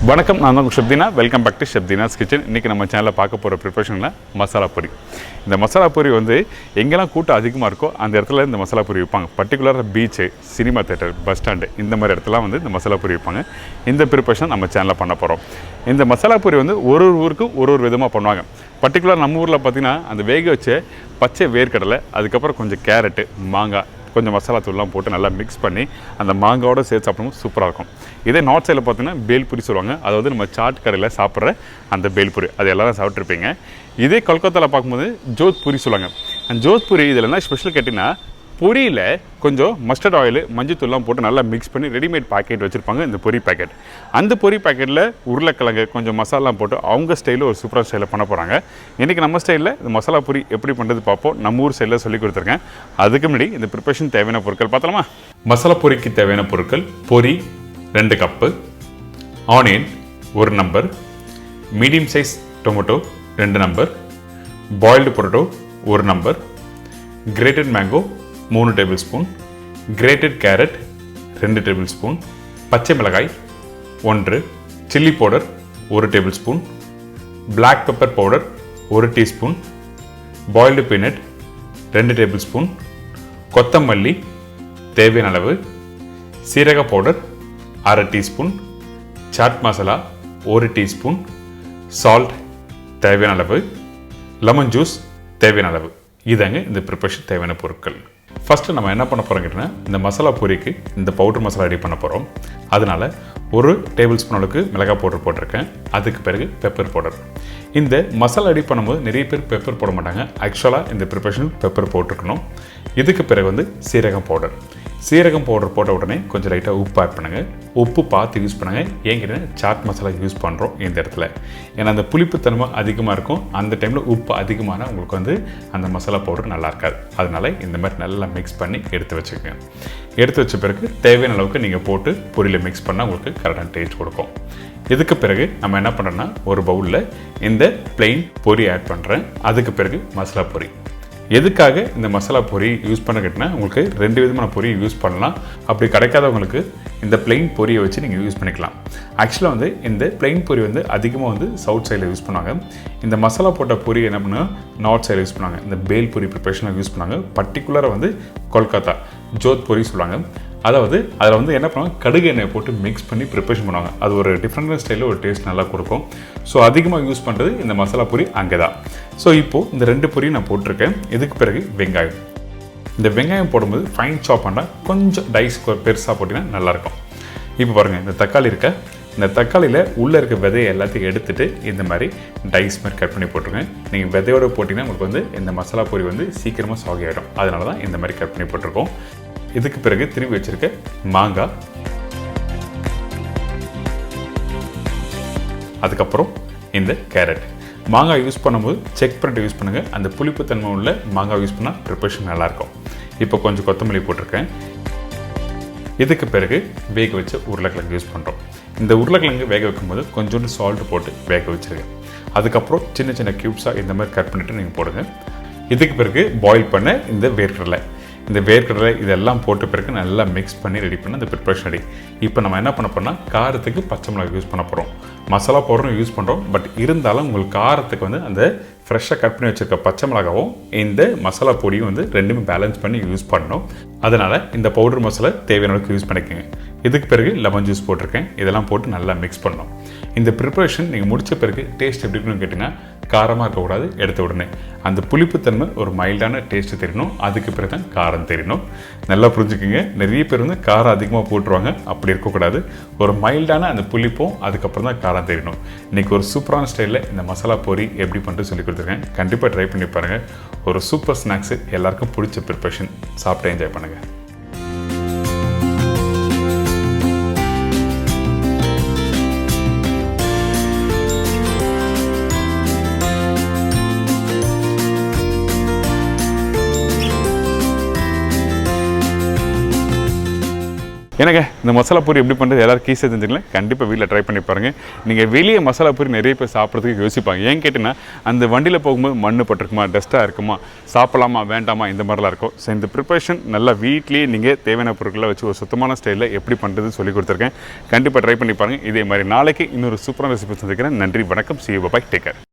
வணக்கம், நான் தான் Chef Deena. Welcome back to Chef Deena's Kitchen. இன்றைக்கி நம்ம சேனலில் பார்க்க போகிற ப்ரிப்பரேஷனில் மசாலா பொரி. இந்த மசாலா பொரி வந்து எங்கெல்லாம் கூட்டம் அதிகமாக இருக்கோ அந்த இடத்துல இந்த மசாலா பொரி வைப்பாங்க. பர்டிகுலராக beach, cinema theatre, bus stand இந்த மாதிரி இடத்துலாம் வந்து இந்த மசாலா பொரி வைப்பாங்க. இந்த ப்ரிப்பரேஷன் நம்ம சேனலில் பண்ண போகிறோம். இந்த மசாலா பொரி வந்து ஒரு ஊருக்கும் ஒரு விதமாக பண்ணுவாங்க. பர்டிகுலர் நம்ம ஊரில் பார்த்திங்கன்னா அந்த வேக வச்ச பச்சை வேர்க்கடலை, அதுக்கப்புறம் கொஞ்சம் கேரட்டு, மாங்காய், கொஞ்சம் மசாலா தூள்லாம் போட்டு நல்லா மிக்ஸ் பண்ணி அந்த மாங்காவோட சேர்த்து சாப்பிடும்போது சூப்பராக இருக்கும். இதே நார்த் சைடில் பார்த்தீங்கன்னா பேல்புரி சொல்லுவாங்க. அதாவது நம்ம சாட் கடையில் சாப்பிட்ற அந்த பேல்புரி, அது எல்லாரும் சாப்பிட்ருப்பீங்க. இதே கொல்கத்தாவில் பார்க்கும்போது ஜோத்பூரி சொல்லுவாங்க. அந்த ஜோத்பூரி இதில் என்ன ஸ்பெஷல் கேட்டிங்கன்னா, பொரியில் கொஞ்சம் மஸ்டர்ட் ஆயில், மஞ்சத்தூள்லாம் போட்டு நல்லா மிக்ஸ் பண்ணி ரெடிமேட் பேக்கெட் வச்சுருப்பாங்க. இந்த பொரி பேக்கெட், அந்த பொரி பேக்கெட்டில் உருளைக்கிழங்கு கொஞ்சம் மசாலாம் போட்டு அவங்க ஸ்டைலில் ஒரு சூப்பராக ஸ்டைலில் பண்ண போகிறாங்க. இன்றைக்கி நம்ம ஸ்டைலில் இந்த மசாலா பொரி எப்படி பண்ணுறது பார்ப்போம். நம்ம ஊர் ஸ்டைலில் சொல்லி கொடுத்துருக்கேன். அதுக்கு முன்னாடி இந்த ப்ரிப்பரேஷன் தேவையான பொருட்கள் பார்த்தலாமா? மசாலா பொரிக்கு தேவையான பொருட்கள்: பொரி 2 cup, onion 1 number, medium size tomato 2 number, boiled potato 1 number, grated mango 3 tablespoon, grated carrot 2 tablespoon, பச்சை மிளகாய் 1, chilli powder 1 tablespoon, black pepper powder 1 teaspoon, boiled peanut 2 tablespoon, கொத்தமல்லி தேவையான அளவு, சீரக powder 1/2 teaspoon, chaat masala 1 teaspoon, salt தேவையான அளவு, lemon juice தேவையான அளவு. இதாங்க இந்த ப்ரிப்பரேஷன் தேவையான பொருட்கள். ஃபஸ்ட்டு நம்ம என்ன பண்ண போகிறோம் கேட்டிங்கன்னா, இந்த மசாலா பொரிக்கு இந்த பவுடர் மசாலா ரெடி பண்ண போகிறோம். அதனால் 1 டேபிள் ஸ்பூன் அளவுக்கு மிளகாய் பவுடர் போட்டிருக்கேன். அதுக்கு பிறகு பெப்பர் பவுடர். இந்த மசாலா ரெடி பண்ணும்போது நிறைய பேர் பெப்பர் போட மாட்டாங்க. ஆக்சுவலாக இந்த ப்ரிப்பரேஷன் பெப்பர் போட்டிருக்கணும். இதுக்கு பிறகு வந்து சீரகம் பவுடர். சீரகம் பவுடர் போட்ட உடனே கொஞ்சம் லைட்டாக உப்பு ஆட் பண்ணுங்கள். உப்பு பார்த்து யூஸ் பண்ணுங்கள். ஏங்கிட்ட சாட் மசாலா யூஸ் பண்ணுறோம் இந்த இடத்துல. ஏன்னா அந்த புளிப்புத்தன்மை அதிகமாக இருக்கும். அந்த டைமில் உப்பு அதிகமான உங்களுக்கு வந்து அந்த மசாலா பவுடர் நல்லா இருக்காது. அதனால் இந்த மாதிரி நல்லா மிக்ஸ் பண்ணி எடுத்து வச்சுக்கோங்க. எடுத்து வச்ச பிறகு தேவையான அளவுக்கு நீங்கள் போட்டு பொரியில் மிக்ஸ் பண்ணால் உங்களுக்கு கரெக்டான டேஸ்ட் கொடுக்கும். இதுக்கு பிறகு நம்ம என்ன பண்ணுறோன்னா, ஒரு பவுலில் இந்த பிளெயின் பொரி ஆட் பண்ணுறேன். அதுக்கு பிறகு மசாலா பொரி. எதுக்காக இந்த மசாலா பொரி யூஸ் பண்ண கேட்டிங்கன்னா, உங்களுக்கு 2 விதமான பொரி யூஸ் பண்ணலாம். அப்படி கிடைக்காதவங்களுக்கு இந்த பிளெயின் பொரியை வச்சு நீங்கள் யூஸ் பண்ணிக்கலாம். ஆக்சுவலாக வந்து இந்த பிளெயின் பொரி வந்து அதிகமாக வந்து சவுத் சைடில் யூஸ் பண்ணுவாங்க. இந்த மசாலா போட்ட பொரி என்ன பண்ணுவாங்க, நார்த் சைடில் யூஸ் பண்ணுவாங்க. இந்த பேல் பொரி ப்ரிப்பரேஷனில் யூஸ் பண்ணுவாங்க. பர்டிகுலராக வந்து கொல்கத்தா ஜோத்பூரி சொல்லுவாங்க. அதாவது அதில் வந்து என்ன பண்ணுவாங்க, கடுகு எண்ணெய் போட்டு மிக்ஸ் பண்ணி ப்ரிப்பரேஷன் பண்ணுவாங்க. அது ஒரு டிஃப்ரெண்ட் ஸ்டைலில் ஒரு டேஸ்ட் நல்லா கொடுக்கும். ஸோ அதிகமாக யூஸ் பண்ணுறது இந்த மசாலா பொரி அங்கே தான். ஸோ இப்போது இந்த 2 பொரியும் நான் போட்டிருக்கேன். இதுக்கு பிறகு வெங்காயம். இந்த வெங்காயம் போடும்போது ஃபைன் சாப் பண்ணால் கொஞ்சம் டைஸ் பெருசாக போட்டிங்கன்னா நல்லாயிருக்கும். இப்போ பாருங்கள், இந்த தக்காளி இருக்க, இந்த தக்காளியில் உள்ளே இருக்க விதையை எல்லாத்தையும் எடுத்துகிட்டு இந்த மாதிரி டைஸ் மாதிரி கட் பண்ணி போட்டுருங்க. நீங்கள் விதையோடு போட்டிங்கன்னா உங்களுக்கு வந்து இந்த மசாலா பொரி வந்து சீக்கிரமாக சாகி ஆகிடும். அதனால தான் இந்த மாதிரி கட் பண்ணி போட்டிருக்கோம். இதுக்கு பிறகு திரும்பி வச்சிருக்க மாங்காய், அதுக்கப்புறம் இந்த கேரட். மாங்காய் யூஸ் பண்ணும்போது செக் பண்ணிட்டு யூஸ் பண்ணுங்கள். அந்த புளிப்புத்தன்மை உள்ள மாங்காய் யூஸ் பண்ணால் ப்ரிப்பரேஷன் நல்லாயிருக்கும். இப்போ கொஞ்சம் கொத்தமல்லி போட்டிருக்கேன். இதுக்கு பிறகு வேக வச்ச உருளைக்கிழங்கு யூஸ் பண்ணுறோம். இந்த உருளைக்கிழங்கு வேக வைக்கும்போது கொஞ்சோண்டு சால்ட்டு போட்டு வேக வச்சுருங்க. அதுக்கப்புறம் சின்ன சின்ன க்யூப்ஸாக இந்த மாதிரி கட் பண்ணிவிட்டு நீங்கள் போடுங்க. இதுக்கு பிறகு பாயில் பண்ண இந்த வேர்க்கடலை, இந்த வேர்க்கடலை இதெல்லாம் போட்ட பிறகு நல்லா மிக்ஸ் பண்ணி ரெடி பண்ண இந்த ப்ரிப்பரேஷன் ரெடி. இப்போ நம்ம என்ன பண்ண போறோம்னா, காரத்துக்கு பச்சை மிளகாய் யூஸ் பண்ண போகிறோம். மசாலா பவுடரும் யூஸ் பண்ணுறோம். பட் இருந்தாலும் உங்களுக்கு காரத்துக்கு வந்து அந்த ஃப்ரெஷ்ஷாக கட் பண்ணி வச்சுருக்க பச்சை மிளகாவும் இந்த மசாலா பொடியும் வந்து ரெண்டுமே பேலன்ஸ் பண்ணி யூஸ் பண்ணணும். அதனால் இந்த பவுடர் மசாலா தேவையான அளவுக்கு யூஸ் பண்ணிக்கோங்க. இதுக்கு பிறகு லெமன் ஜூஸ் போட்டிருக்கேன். இதெல்லாம் போட்டு நல்லா மிக்ஸ் பண்ணணும். இந்த ப்ரிப்பரேஷன் நீங்கள் முடித்த பிறகு டேஸ்ட் எப்படி இருக்குன்னு கேட்டிங்கன்னா, காரமாக இருக்கக்கூடாது. எடுத்த உடனே அந்த புளிப்புத்தன்மை ஒரு மைல்டான டேஸ்ட்டு தெரியணும். அதுக்கு பிறகு தான் காரம் தெரியணும். நல்லா புரிஞ்சுக்கோங்க. நிறைய பேர் வந்து காரம் அதிகமாக போட்டுருவாங்க. அப்படி இருக்கக்கூடாது. ஒரு மைல்டான அந்த புளிப்பும் அதுக்கப்புறம் தான் காரம் தெரியணும். இன்றைக்கி ஒரு சூப்பரான ஸ்டைலில் இந்த மசாலா பொரி எப்படி பண்ணிட்டு சொல்லி கொடுத்துருக்கேன். கண்டிப்பாக ட்ரை பண்ணி பாருங்கள். ஒரு சூப்பர் ஸ்நாக்ஸு, எல்லாருக்கும் பிடிச்ச ப்ரிப்பரேஷன். சாப்பிட்டு என்ஜாய் பண்ணுங்கள். எனக்கு இந்த மசாலா பூரி எப்படி பண்ணுறது எல்லாரும் ஈஸியாக தெரிஞ்சுங்களா கண்டிப்பாக வீட்டில் ட்ரை பண்ணி பாருங்கள். நீங்கள் வெளியே மசாலா பூரி நிறைய பேர் சாப்பிட்றதுக்கு யோசிப்பாங்க. ஏன் கேட்டிங்கன்னா அந்த வண்டியில் போகும்போது மண் பட்டிருக்குமா, டஸ்ட்டாக இருக்குமா, சாப்பிடலாமா வேண்டாமா இந்த மாதிரிலாம் இருக்கும். ஸோ இந்த ப்ரிப்பரேஷன் நல்லா வீட்லேயே நீங்கள் தேவையான பொருட்களை வச்சு ஒரு சுத்தமான ஸ்டைலில் எப்படி பண்ணுறது சொல்லி கொடுத்துருக்கேன். கண்டிப்பாக ட்ரை பண்ணி பாருங்கள். இதே மாதிரி நாளைக்கு இன்னொரு சூப்பரான ரெசிபி சந்திக்கிறேன். நன்றி, வணக்கம், see you, bye, take care.